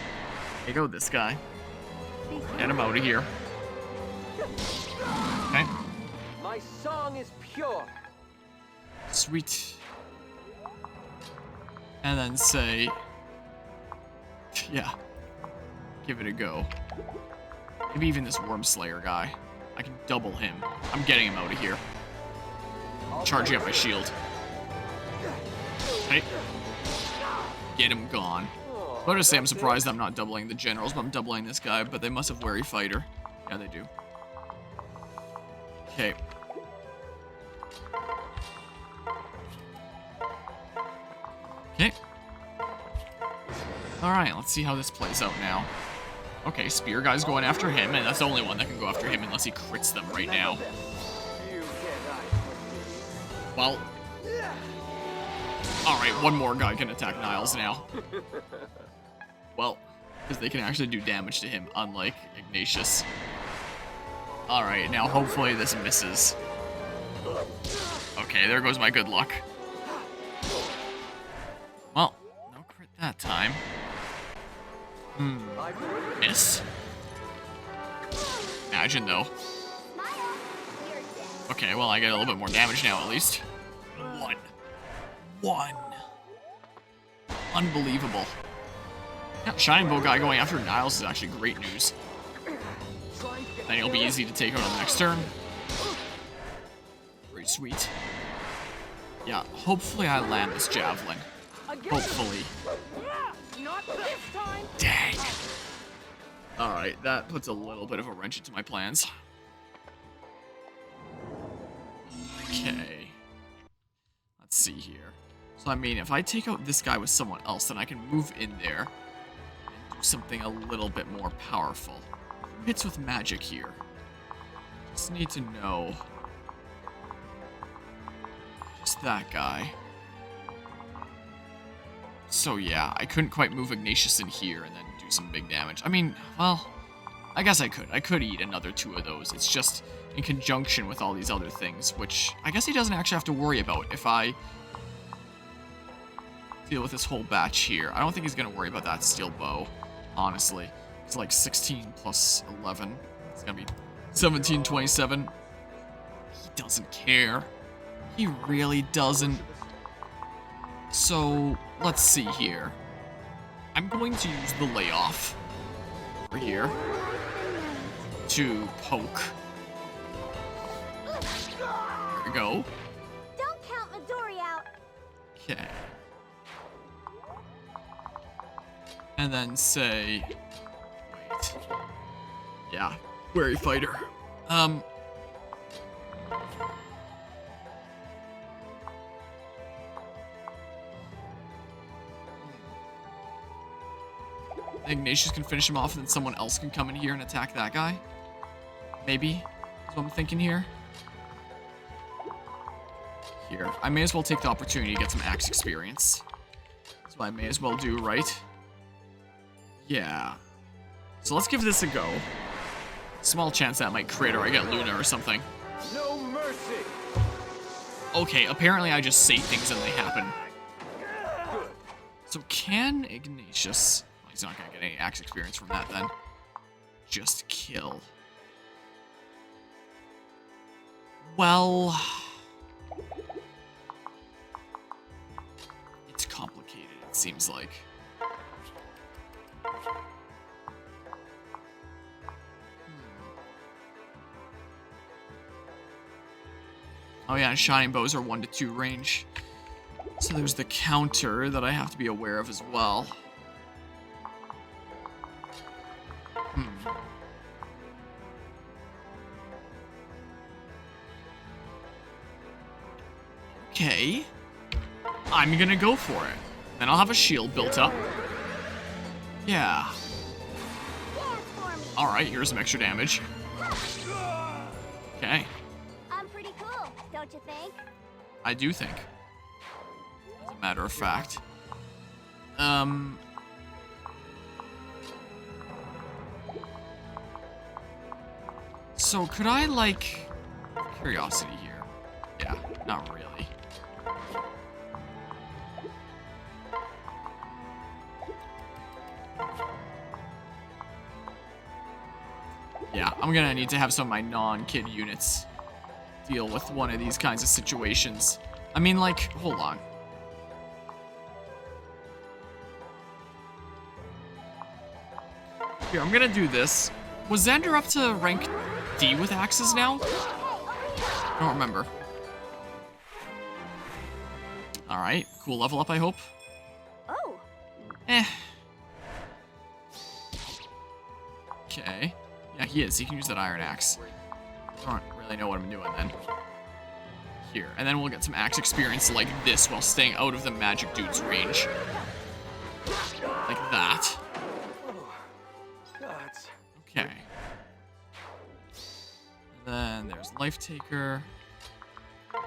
S1: you go, this guy. Get him out of here. Okay.
S2: My song is pure.
S1: Sweet. And then say, yeah, give it a go. Maybe even this Worm Slayer guy. I can double him. I'm getting him out of here. Charging up my shield. Okay. Get him gone. I was gonna say I'm surprised I'm not doubling the generals, but I'm doubling this guy, but they must have Wary Fighter. Yeah, they do. Okay. Okay. Alright, let's see how this plays out now. Okay, Spear Guy's going after him, and that's the only one that can go after him unless he crits them right now. Well... Alright, one more guy can attack Niles now. Well, because they can actually do damage to him, unlike Ignatius. Alright, now hopefully this misses. Okay, there goes my good luck. Well, no crit that time. Miss. Imagine, though. Okay, well, I get a little bit more damage now, at least. One. Unbelievable. Yeah, Shining Bow guy going after Niles is actually great news. Then he'll be easy to take out on the next turn. Very sweet. Yeah, hopefully I land this javelin. Hopefully. Dang. Alright, that puts a little bit of a wrench into my plans. Okay. Let's see here. So, I mean, if I take out this guy with someone else, then I can move in there and do something a little bit more powerful. Who hits with magic here? Just need to know. Just that guy. So yeah, I couldn't quite move Ignatius in here and then do some big damage. I mean, well, I guess I could. I could eat another 2 of those. It's just in conjunction with all these other things, which I guess he doesn't actually have to worry about if I deal with this whole batch here. I don't think he's going to worry about that steel bow, honestly. It's like 16 plus 11. It's going to be 17, 27. He doesn't care. He really doesn't. So, let's see here. I'm going to use the layoff over here to poke. There we go.
S3: Don't count Midori out.
S1: Okay. And then say... Wait. Yeah, Wary Fighter. Ignatius can finish him off and then someone else can come in here and attack that guy. Maybe. That's what I'm thinking here. Here. I may as well take the opportunity to get some axe experience. So I may as well do, right? Yeah. So let's give this a go. Small chance that might crit or I get Luna or something.
S2: No mercy.
S1: Okay, apparently I just say things and they happen. So can Ignatius... He's not going to get any axe experience from that, then. Just kill. Well... It's complicated, it seems like. Oh yeah, and Shining Bows are 1 to 2 range. So there's the counter that I have to be aware of as well. Okay. I'm gonna go for it. Then I'll have a shield built up. Yeah. Alright, here's some extra damage. I do think. As a matter of fact. So could I, like, curiosity here? Yeah, not really. Yeah, I'm gonna need to have some of my non-kid units deal with one of these kinds of situations. I mean, like, hold on. Here, I'm gonna do this. Was Xander up to rank D with axes now? I don't remember. Alright, cool level up, I hope.
S3: Oh.
S1: Okay. Yeah, he is. He can use that iron axe. I don't really know what I'm doing then. Here. And then we'll get some axe experience like this while staying out of the magic dude's range. Like that.
S2: Gods.
S1: Okay. And then there's Life Taker.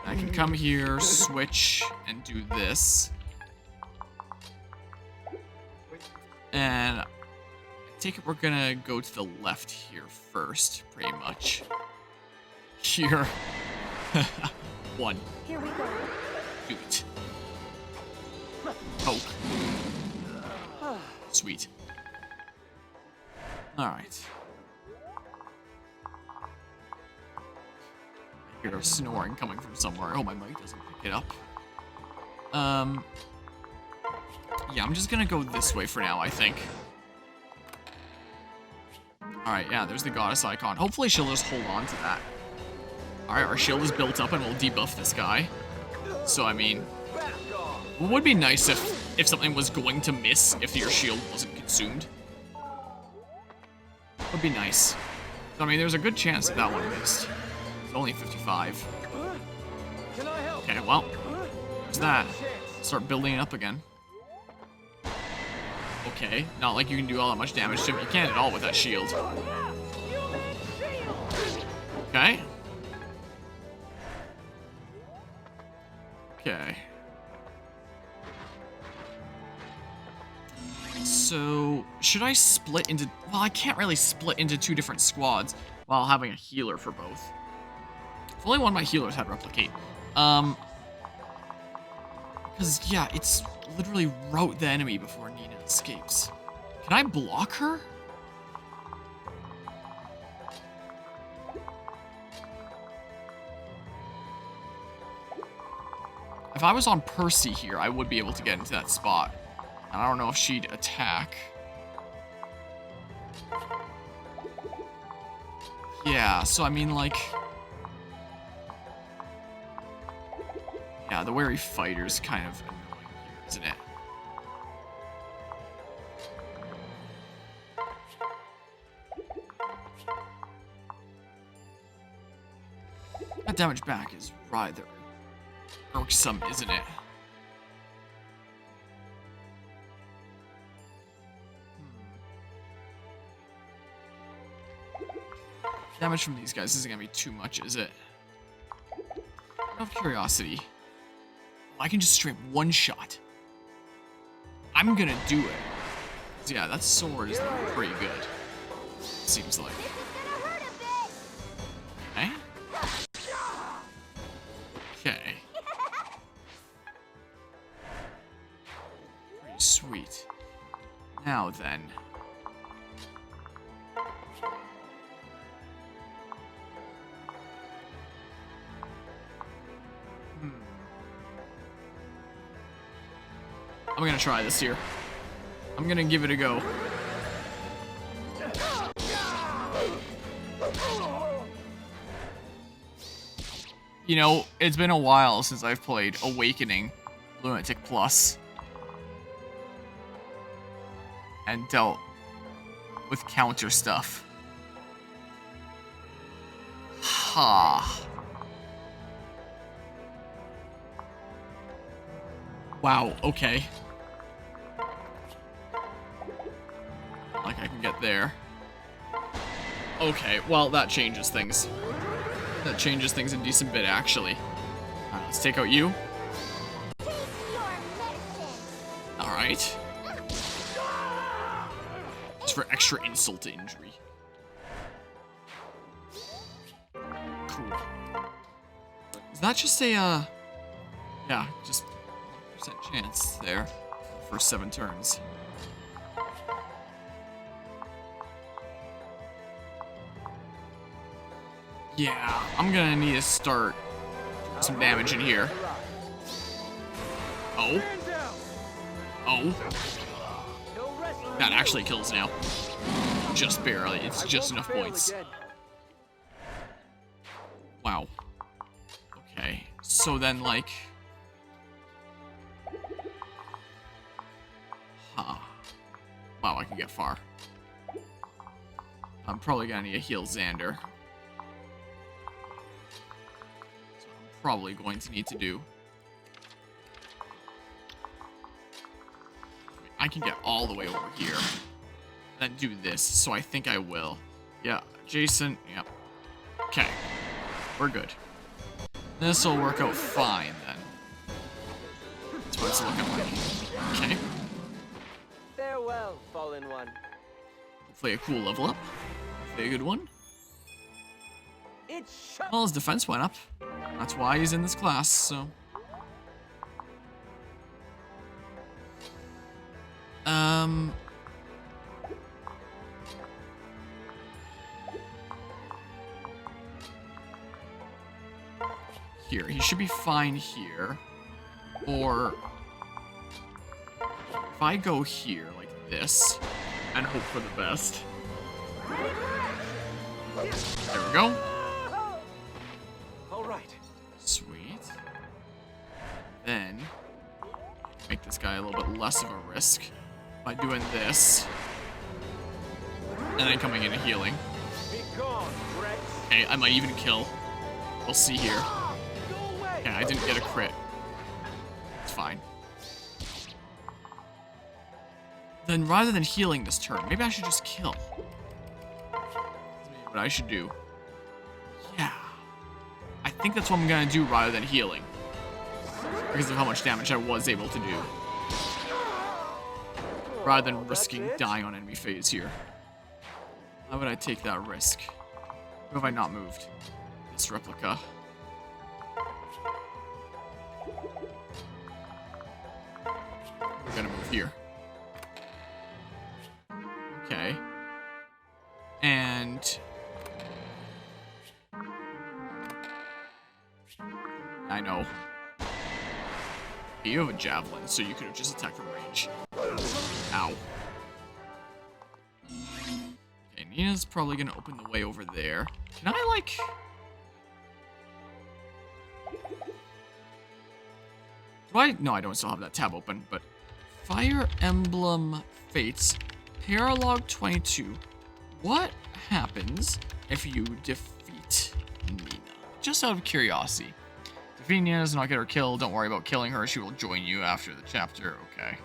S1: I can come here, switch, and do this. And I take it we're gonna go to the left here first, pretty much. Here. One.
S3: Here we go.
S1: Do it. Poke. Sweet. Alright. I hear snoring coming from somewhere. Oh, my mic doesn't pick it up. Yeah, I'm just gonna go this way for now, I think. Alright, yeah, there's the goddess icon. Hopefully she'll just hold on to that. Alright, our shield is built up and we'll debuff this guy. So, I mean, it would be nice if something was going to miss if your shield wasn't consumed. Would be nice. So, I mean, there's a good chance that that one missed. It's only 55.
S2: Can I help?
S1: Okay, well, there's that. Start building it up again. Okay, not like you can do all that much damage to him. You can't at all with that shield. Okay. Okay. So, should I split into... Well, I can't really split into two different squads while having a healer for both. If only one of my healers had replicate. Because, yeah, it's literally rout the enemy before Nina escapes. Can I block her? If I was on Percy here, I would be able to get into that spot. And I don't know if she'd attack. Yeah, so I mean, like... Yeah, the wary fighter's kind of annoying here, isn't it? That damage back is rather irksome, isn't it? Damage from these guys isn't gonna be too much, is it? Out of curiosity, I can just straight one shot. I'm gonna do it. So yeah, that sword is pretty good. Seems like. Okay. Okay. Pretty sweet. Now then. I'm gonna try this here. I'm gonna give it a go. You know, it's been a while since I've played Awakening Lunatic Plus and dealt with counter stuff. Ha. Wow, okay. Like I can get there. Okay, well, that changes things. That changes things a decent bit, actually. Let's take out you.
S3: Taste your medicine.
S1: Alright. Just for extra insult to injury. Cool. Is that just a, yeah, just 1% chance there for 7 turns. Yeah, I'm gonna need to start some damage in here. Oh. Oh. That actually kills now. Just barely. It's just enough points. Wow. Okay. So then, like... Huh. Wow, I can get far. I'm probably gonna need to heal Xander. Probably going to need to do. I can get all the way over here. Then do this, so I think I will. Yeah, Jason, yep. Okay, we're good. This will work out fine then. That's what it's looking like. Okay.
S2: Farewell, fallen one.
S1: Hopefully a cool level up. Hopefully a good one.
S2: It's shut.
S1: Well, his defense went up. That's why he's in this class, so... Here, he should be fine here. Or... If I go here, like this, and hope for the best. There we go.
S2: All right.
S1: Sweet. Then, make this guy a little bit less of a risk by doing this. And then coming in and healing.
S2: Be gone, Rex.
S1: Okay, I might even kill. We'll see here.
S2: Go away.
S1: Okay, I didn't get a crit. It's fine. Then rather than healing this turn, maybe I should just kill. That's maybe what I should do. Yeah. I think that's what I'm gonna do rather than healing. Because of how much damage I was able to do. Rather than risking dying on enemy phase here. Why would I take that risk? Who have I not moved? This replica. We're gonna move here. Okay. And... I know. You have a javelin, so you could have just attacked from range. Ow. Okay, Nina's probably gonna open the way over there. Can I, like... Do I? No, I don't still have that tab open, but... Fire Emblem Fates, Paralogue 22. What happens if you defeat Nina? Just out of curiosity. Defeating Nina does not get her killed. Don't worry about killing her. She will join you after the chapter. Okay.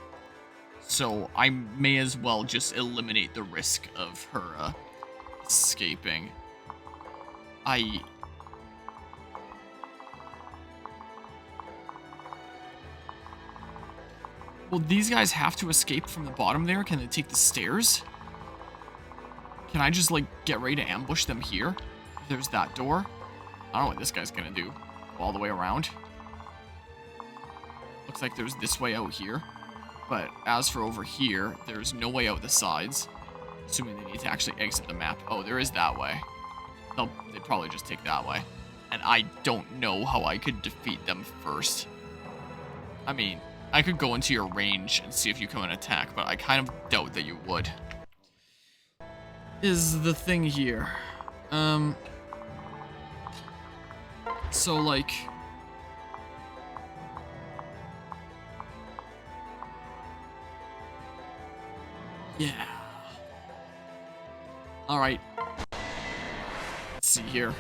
S1: So I may as well just eliminate the risk of her escaping. Will these guys have to escape from the bottom there? Can they take the stairs? Can I just, like, get ready to ambush them here? There's that door. I don't know what this guy's gonna do. Go all the way around. Looks like there's this way out here. But as for over here, there's no way out the sides. Assuming they need to actually exit the map. Oh, there is that way. They'd probably just take that way. And I don't know how I could defeat them first. I mean... I could go into your range and see if you come and attack, but I kind of doubt that you would. Is the thing here. So, like... Yeah. Alright. Let's see here.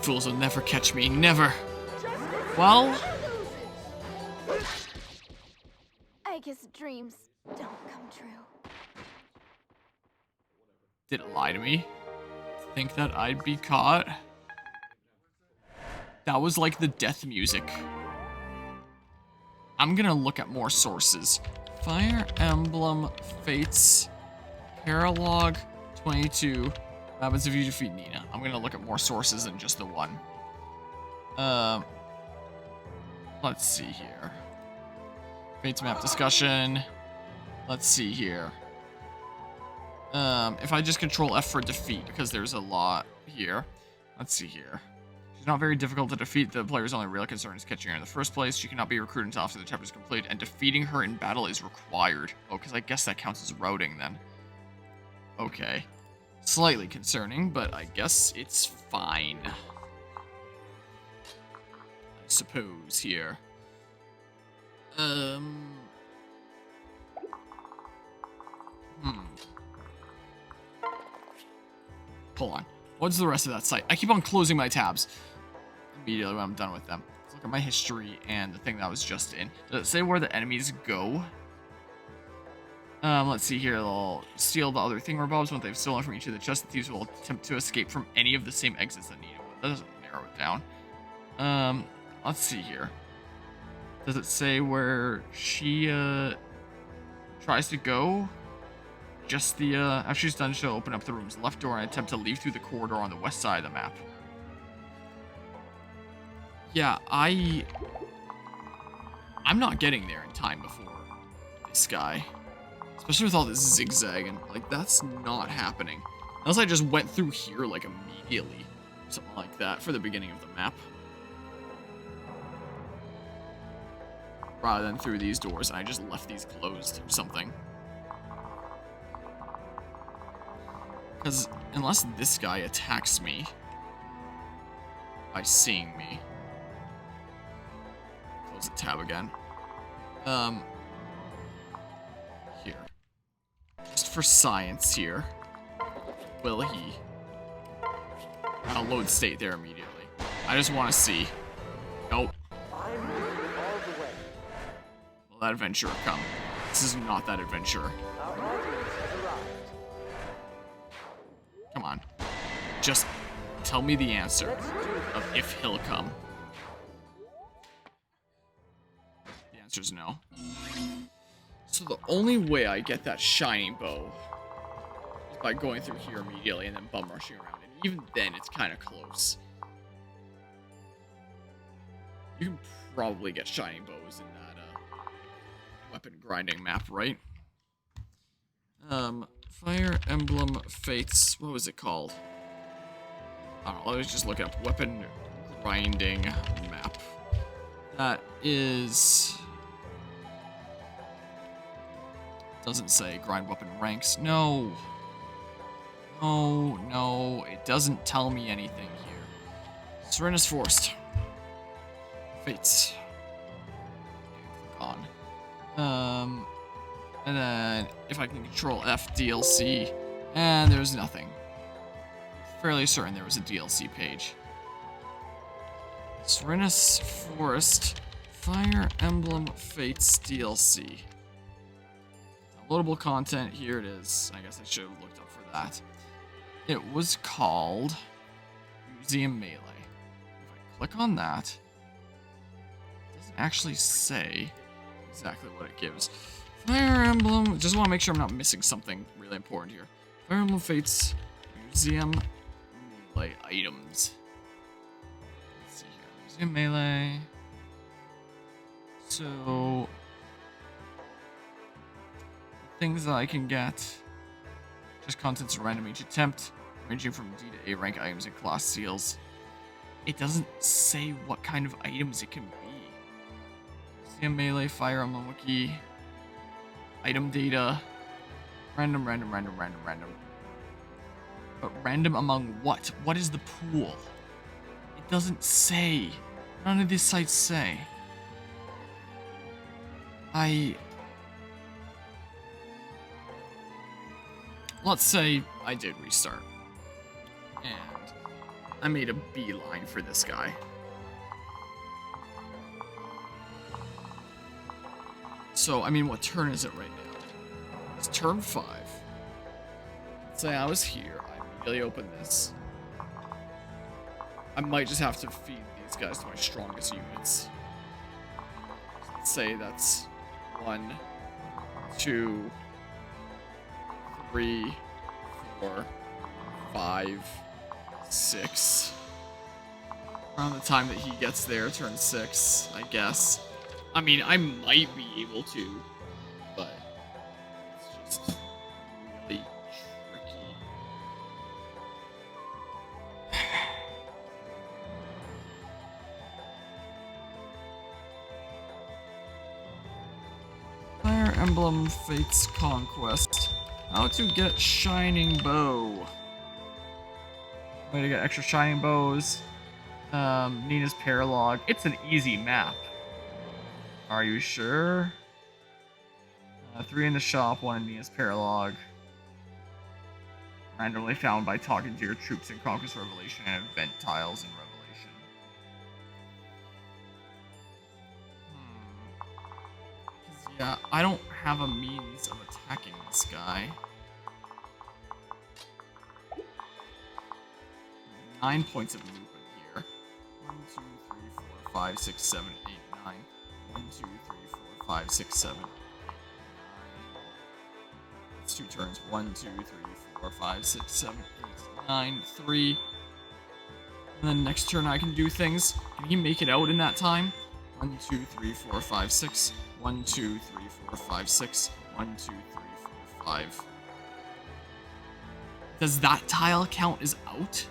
S1: Fools will never catch me, never! Well...
S3: I guess dreams don't come true.
S1: Did it lie to me? Think that I'd be caught? That was like the death music. I'm gonna look at more sources. Fire Emblem Fates Paralogue 22. What happens if you defeat Nina? I'm gonna look at more sources than just the one. Let's see here. Fates map discussion. Let's see here. If I just control F for defeat, because there's a lot here. Let's see here. She's not very difficult to defeat. The player's only real concern is catching her in the first place. She cannot be recruited until after the chapter is complete, and defeating her in battle is required. Oh, because I guess that counts as routing then. Okay. Slightly concerning, but I guess it's fine. I suppose here. Hold on. What's the rest of that site? I keep on closing my tabs immediately when I'm done with them. Let's look at my history and the thing that I was just in. Does it say where the enemies go? Let's see here. They'll steal the other thingamabobs. Once they've stolen from each of the chests, the thieves will attempt to escape from any of the same exits that need it. That doesn't narrow it down. Let's see here. Does it say where she tries to go? Just the after she's done, she'll open up the room's left door and attempt to leave through the corridor on the west side of the map. Yeah, I'm not getting there in time before this guy. Especially with all this zigzagging. Like, that's not happening. Unless I just went through here, like, immediately. Something like that for the beginning of the map. Rather than through these doors, and I just left these closed or something. Because unless this guy attacks me by seeing me. Close the tab again. Here. Just for science here. Will he? I'll load state there immediately. I just want to see. Nope.
S2: I'm moving all the way.
S1: Will that adventurer come? This is not that adventurer.
S2: Our audience has arrived.
S1: Come on. Just tell me the answer
S2: Let's do this.
S1: of if he'll come. The answer's no. So the only way I get that shining bow is by going through here immediately and then bum rushing around. And even then, it's kind of close. You can probably get shining bows in that weapon grinding map, right? Fire Emblem Fates. What was it called? I don't know. Let's just look up weapon grinding map. That is. Doesn't say grind weapon ranks. No. No, no. It doesn't tell me anything here. Serena's Forest. Fates. Click on. And then if I can control F DLC, and there's nothing. Fairly certain there was a DLC page. Serena's Forest, Fire Emblem Fates DLC. Downloadable content, here it is. I guess I should have looked up for that. It was called Museum Melee. If I click on that, it doesn't actually say exactly what it gives. Fire Emblem, just want to make sure I'm not missing something really important here. Fire Emblem Fates Museum Melee items. Let's see here. Museum Melee. So, things that I can get. Just contents random each attempt, ranging from D to A rank items and class seals. It doesn't say what kind of items it can be. Museum Melee, Fire Emblem Wiki. Item data. Random. But random among what? What is the pool? It doesn't say. None of these sites say. Let's say I did restart. And I made a beeline for this guy. So, I mean, what turn is it right now? It's turn 5. Let's say I was here. I immediately open this. I might just have to feed these guys to my strongest units. Let's say that's 1, 2, 3, 4, 5, 6. Around the time that he gets there, turn 6, I guess. I mean, I might be able to, but it's just really tricky. Fire Emblem Fate's Conquest. How to get Shining Bow. Way to get extra Shining Bows. Nina's Paralogue. It's an easy map. Are you sure? 3 in the shop, 1 in Nina's Paralogue. Randomly found by talking to your troops in Conquest Revelation and event tiles in Revelation. Yeah, I don't have a means of attacking this guy. 9 points of movement here. 1, 2, 3, 4, 5, 6, 7, 8, 9. 1, 2, 3, 4, 5, 6, 7, 8, 9. It's 2 turns. 1, 2, 3, 4, 5, 6, 7, 8, 9, 3. And then next turn I can do things. Can he make it out in that time? 1, 2, 3, 4, 5, 6. 1, 2, 3, 4, 5, 6. 1, 2, 3, 4, 5. Does that tile count as out?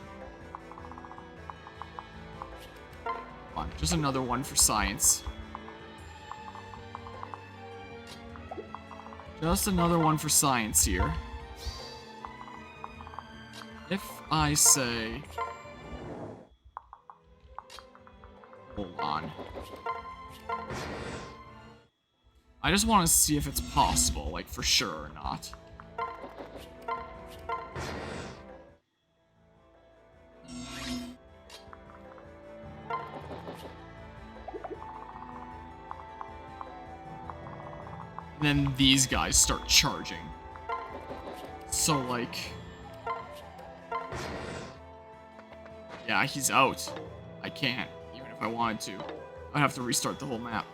S1: Come on, just another one for science. Just another one for science here. If I say... Hold on. I just want to see if it's possible, like for sure or not. And then these guys start charging. So like... Yeah, he's out. I can't, even if I wanted to. I'd have to restart the whole map.